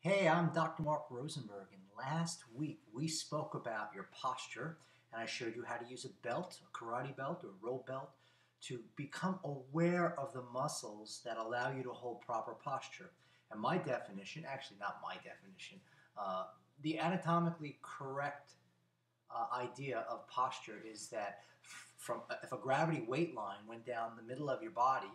Hey, I'm Dr. Mark Rosenberg, and last week we spoke about your posture, and I showed you how to use a belt, a karate belt or roll belt, to become aware of the muscles that allow you to hold proper posture. And my definition, actually not my definition, the anatomically correct idea of posture is that from if a gravity weight line went down the middle of your body,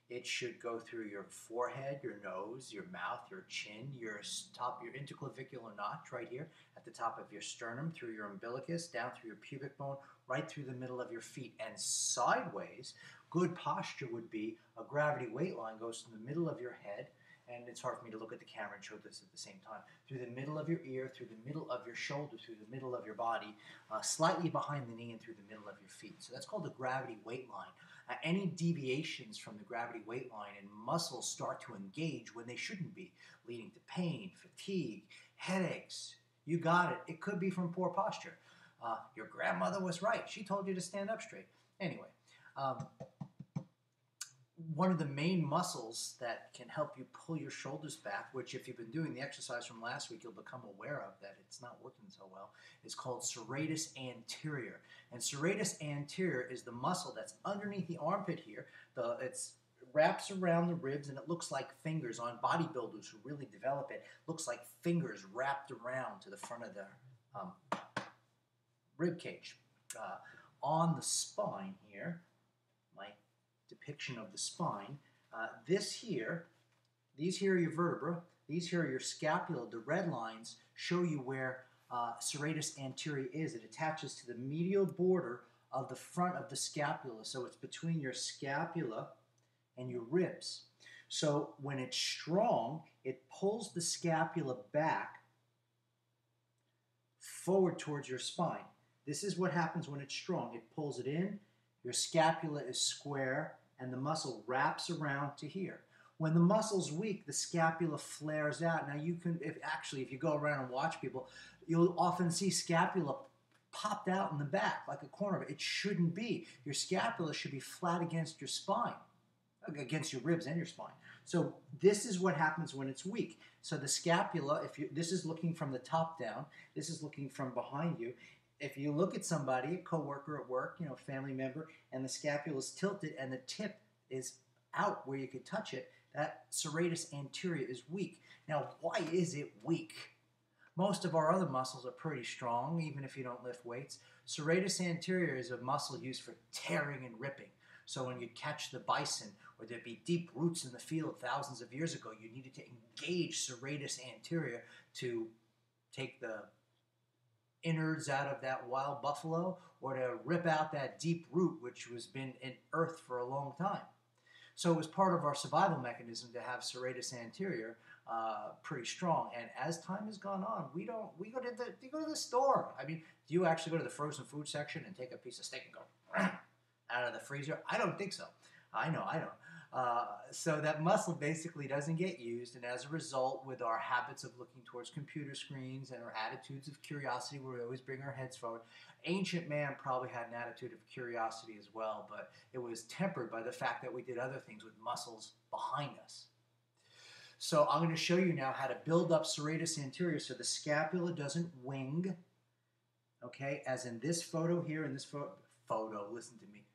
it should go through your forehead, your nose, your mouth, your chin, your top, your interclavicular notch right here at the top of your sternum, through your umbilicus, down through your pubic bone, right through the middle of your feet, and sideways. Good posture would be a gravity weight line goes from the middle of your head, and it's hard for me to look at the camera and show this at the same time, through the middle of your ear, through the middle of your shoulder, through the middle of your body, slightly behind the knee, and through the middle of your feet. So that's called the gravity weight line. Any deviations from the gravity weight line and muscles start to engage when they shouldn't be, leading to pain, fatigue, headaches. You got it. It could be from poor posture. Your grandmother was right. She told you to stand up straight. Anyway, one of the main muscles that can help you pull your shoulders back, which if you've been doing the exercise from last week, you'll become aware of that it's not working so well, is called serratus anterior. And serratus anterior is the muscle that's underneath the armpit here. It wraps around the ribs, and it looks like fingers on bodybuilders who really develop it. Looks like fingers wrapped around to the front of their rib cage. On the spine here, my depiction of the spine. These here are your vertebra. These here are your scapula. The red lines show you where serratus anterior is. It attaches to the medial border of the front of the scapula. So it's between your scapula and your ribs. So when it's strong, it pulls the scapula back forward towards your spine. This is what happens when it's strong. It pulls it in. Your scapula is square, and the muscle wraps around to here. When the muscle's weak, the scapula flares out. Now you can, if you go around and watch people, you'll often see scapula popped out in the back, like a corner of it. It shouldn't be. Your scapula should be flat against your spine, against your ribs and your spine. So this is what happens when it's weak. So the scapula, this is looking from the top down, this is looking from behind you. If you look at somebody, a coworker at work, a family member, and the scapula is tilted and the tip is out where you could touch it, that serratus anterior is weak. Now, why is it weak? Most of our other muscles are pretty strong, even if you don't lift weights. Serratus anterior is a muscle used for tearing and ripping. So when you catch the bison, or there'd be deep roots in the field thousands of years ago, you needed to engage serratus anterior to take the innards out of that wild buffalo, or to rip out that deep root which has been in earth for a long time. So it was part of our survival mechanism to have serratus anterior pretty strong. And as time has gone on, you go to the store. I mean, do you actually go to the frozen food section and take a piece of steak and go out of the freezer? I don't think so. I know I don't. So that muscle basically doesn't get used, and as a result, with our habits of looking towards computer screens and our attitudes of curiosity where we always bring our heads forward, ancient man probably had an attitude of curiosity as well, but it was tempered by the fact that we did other things with muscles behind us. So I'm going to show you now how to build up serratus anterior so the scapula doesn't wing, okay, as in this photo here, in this photo, listen to me,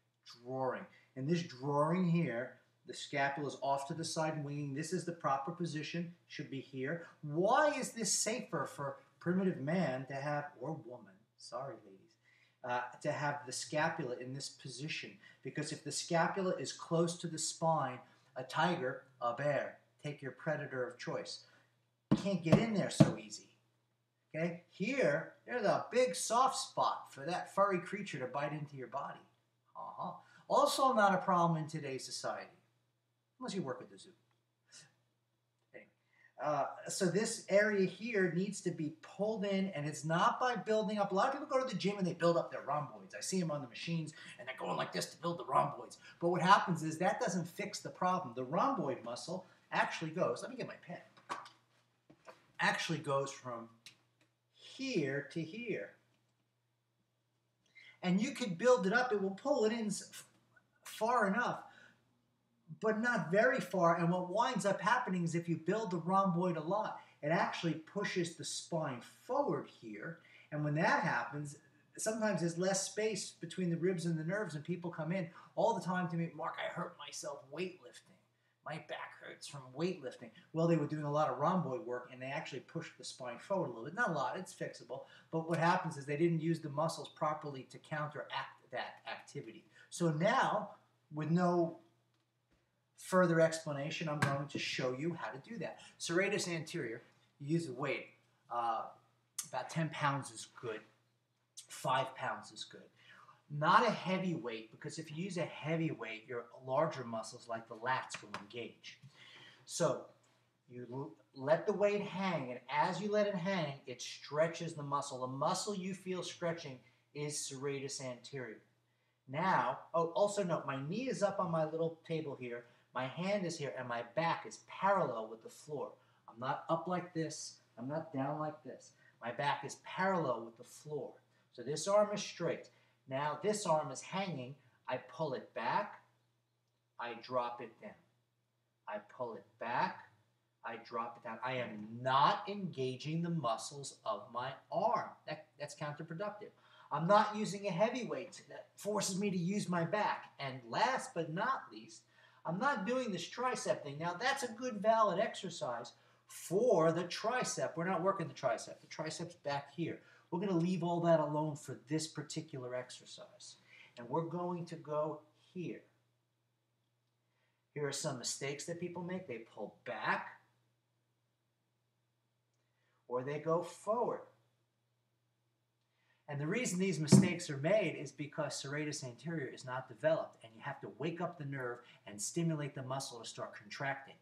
drawing. In this drawing here, the scapula is off to the side and winging. This is the proper position, should be here. Why is this safer for primitive man to have, or woman, sorry ladies, to have the scapula in this position? Because if the scapula is close to the spine, a tiger, a bear, take your predator of choice, can't get in there so easy. Okay? Here, there's a big soft spot for that furry creature to bite into your body. Also not a problem in today's society, unless you work at the zoo. Anyway, so this area here needs to be pulled in, and it's not by building up. A lot of people go to the gym and they build up their rhomboids. I see them on the machines, and they're going like this to build the rhomboids. But what happens is that doesn't fix the problem. The rhomboid muscle actually goes, let me get my pen, actually goes from here to here. And you could build it up. It will pull it in far enough, but not very far. And what winds up happening is if you build the rhomboid a lot, it actually pushes the spine forward here. And when that happens, sometimes there's less space between the ribs and the nerves, and people come in all the time to me, Mark, I hurt myself weightlifting. My back hurts from weightlifting. Well, they were doing a lot of rhomboid work, and they actually pushed the spine forward a little bit. Not a lot, it's fixable. But what happens is they didn't use the muscles properly to counteract that activity. So now, with no further explanation, I'm going to show you how to do that. Serratus anterior, you use a weight. About 10 pounds is good. 5 pounds is good. Not a heavy weight, because if you use a heavy weight, your larger muscles like the lats will engage. So you let the weight hang, and as you let it hang, it stretches the muscle. The muscle you feel stretching is serratus anterior. Now, oh, also note, my knee is up on my little table here, my hand is here, and my back is parallel with the floor. I'm not up like this, I'm not down like this. My back is parallel with the floor. So this arm is straight. Now this arm is hanging. I pull it back. I drop it down. I pull it back. I drop it down. I am not engaging the muscles of my arm. That's counterproductive. I'm not using a heavy weight that forces me to use my back. And last but not least, I'm not doing this tricep thing. Now that's a good valid exercise for the tricep. We're not working the tricep. The tricep's back here. We're going to leave all that alone for this particular exercise. And we're going to go here. Here are some mistakes that people make. They pull back or they go forward. And the reason these mistakes are made is because serratus anterior is not developed, and you have to wake up the nerve and stimulate the muscle to start contracting.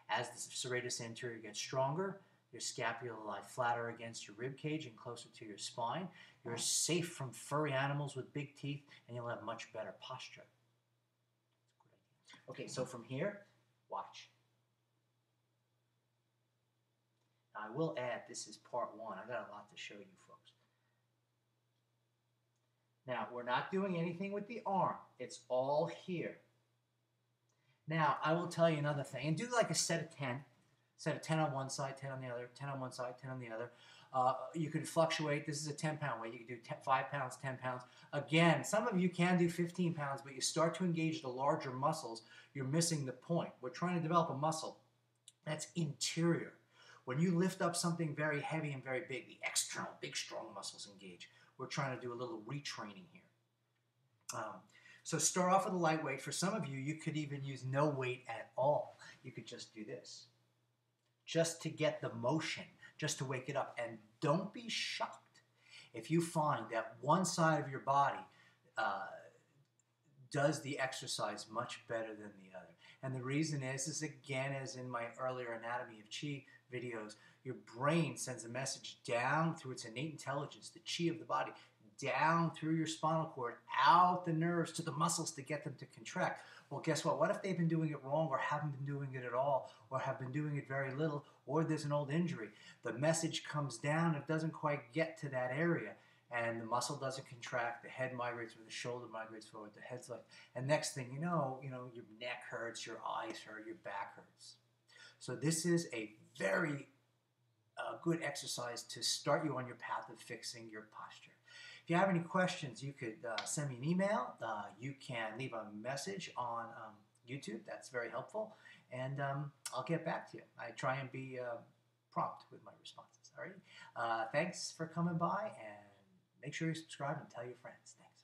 As the serratus anterior gets stronger, your scapula will lie flatter against your rib cage and closer to your spine. You're safe from furry animals with big teeth, and you'll have much better posture. Okay, so from here, watch. Now, I will add, this is part one. I got a lot to show you folks. Now, we're not doing anything with the arm. It's all here. Now, I will tell you another thing. And do like a set of 10. Set of 10 on one side, 10 on the other, 10 on one side, 10 on the other. You can fluctuate. This is a 10-pound weight. You can do 5 pounds, 10 pounds. Again, some of you can do 15 pounds, but you start to engage the larger muscles, you're missing the point. We're trying to develop a muscle that's interior. When you lift up something very heavy and very big, the external, big, strong muscles engage. We're trying to do a little retraining here. So start off with a light weight. For some of you, you could even use no weight at all. You could just do this, just to get the motion, just to wake it up. And don't be shocked if you find that one side of your body does the exercise much better than the other. And the reason is again, as in my earlier Anatomy of Chi videos, your brain sends a message down through its innate intelligence, the chi of the body, down through your spinal cord, out the nerves to the muscles to get them to contract. Well, guess what? What if they've been doing it wrong, or haven't been doing it at all, or have been doing it very little, or there's an old injury? The message comes down, it doesn't quite get to that area, and the muscle doesn't contract, the head migrates, or the shoulder migrates forward, the head's like, and next thing you know, your neck hurts, your eyes hurt, your back hurts. So this is a very good exercise to start you on your path of fixing your posture. If you have any questions, you could send me an email. You can leave a message on YouTube. That's very helpful. And I'll get back to you. I try and be prompt with my responses. All right. Thanks for coming by, and make sure you subscribe and tell your friends. Thanks.